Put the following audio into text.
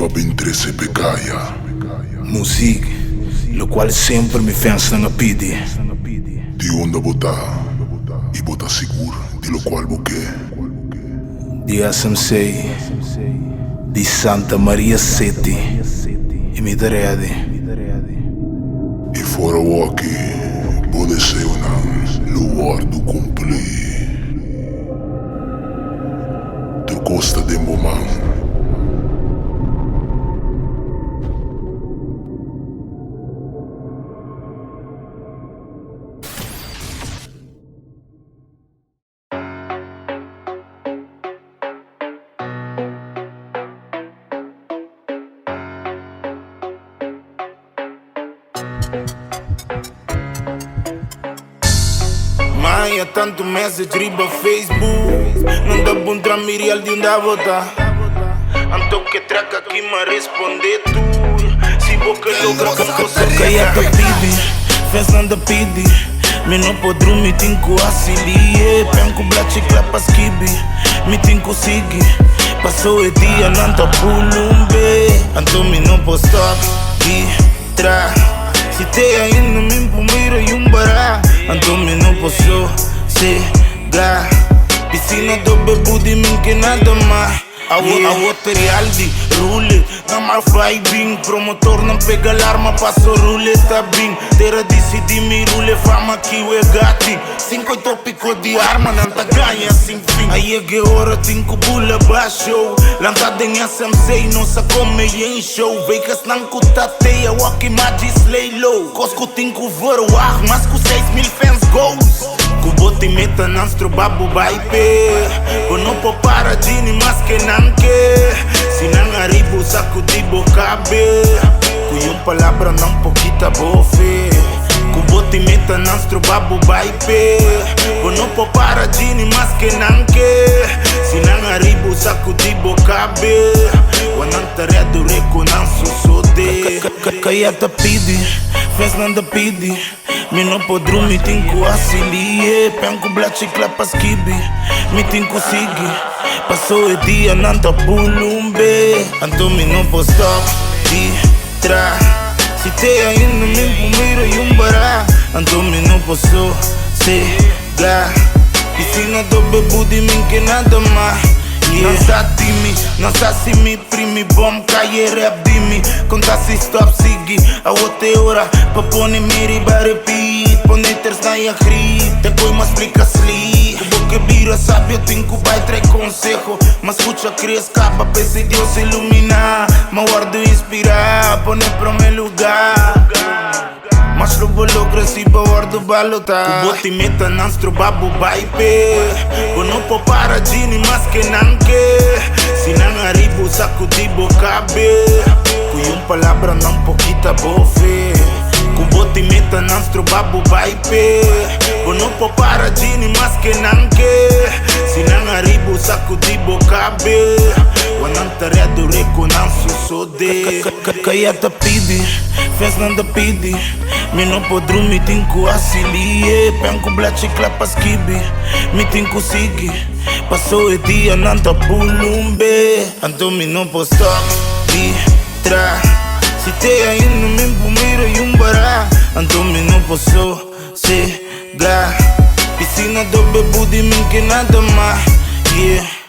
para bem 13 pecaia. Música, lo qual sempre me fez na pidi. De onde botar e botar seguro de lo qual boquê. De SMC, de Santa Maria City, e me darede. E fora o aqui, pode ser um lugar do cumprir. Tu costa de momento. Há tanto message riba Facebook. Não dá bom tramirial de onde a votar. Anto que traca aqui me responder tu. Se boca logra que você quer te pedi. Fez nada pedi. Me não pode dormir, tenho que auxiliar. Penco black clapa skibi. Me tenho que seguir. Passou o dia, não tá pulumbe. Anto me não posso stop e tra. Se te ainda me primeiro e bará. Anto me não posso chegar. Piscina do bebu de mim que nada mais. A outra reality, rule, não mais vai bem. Promotor não pega alarma, passou ruleta bem. Tera decidi me rule, fama que o é gati. 5 tópico de arma, não tá ganha sem fim. Aí é que hora, tem que bula baixo. Lançada em SMC, não se come em show. Veicas não cutateia, walk imagem slay low. Cosco tem que voar, mas com 6.000 fans goals. Kubote meta nanstro babu baipe. Bono po para dini mas que não quer. Se não arribo saco de bocabe. Cuyum palavra não poquita bofe. Kubote meta nanstro babu baipe. Bono po para dini mas que não quer. Se não arribo saco de bocabe. Wanantare do reco não susode. Kaya ta pidi, fez nada pidi. Me não pode dormir, tenho que auxiliar. Penco black clapa skibi. Me tenho que seguir. Passou o dia, não tá pulumbe. Anto me não posso stop e tra. Se te ainda me primeiro e bará. Anto me não posso chegar. Piscina do bebu de mim que nada mais. Não sabe de mim, não sabe se me prime. Bom, cai rap de mim. Conta se stop, segui. A outra hora, pa pone miri, ba repeat. Pone ters na ia grip. Depois me explica sli. O que vira sabe, eu tenho que vai tre consejo. Mas escucha, cresce, capa, pense Deus iluminar. Me guardo inspirar, pone pro meu lugar. Mas logo cresci pra guardo balotar. O bote meta nanstro babu baipe. Bono po para dini mas que não quer. Se não arribo saco de bocabe. Cuyum palavra não poquita bofe. Com bote meta nanstro babu baipe. Bono po para dini mas que não quer. Se não arribo saco de bocabe. Wanantare do reco não susode. Kaya ta pidi, fez nada pidi. Me não pode dormir, tenho que auxiliar. Penco black clapa skibi. Me tenho que seguir. Passou o dia, não tá pulumbe. Anto me não posso stop e tra. Se te ainda me primeiro e bará. Anto me não posso chegar. Piscina do bebu de mim que nada mais. Yeah.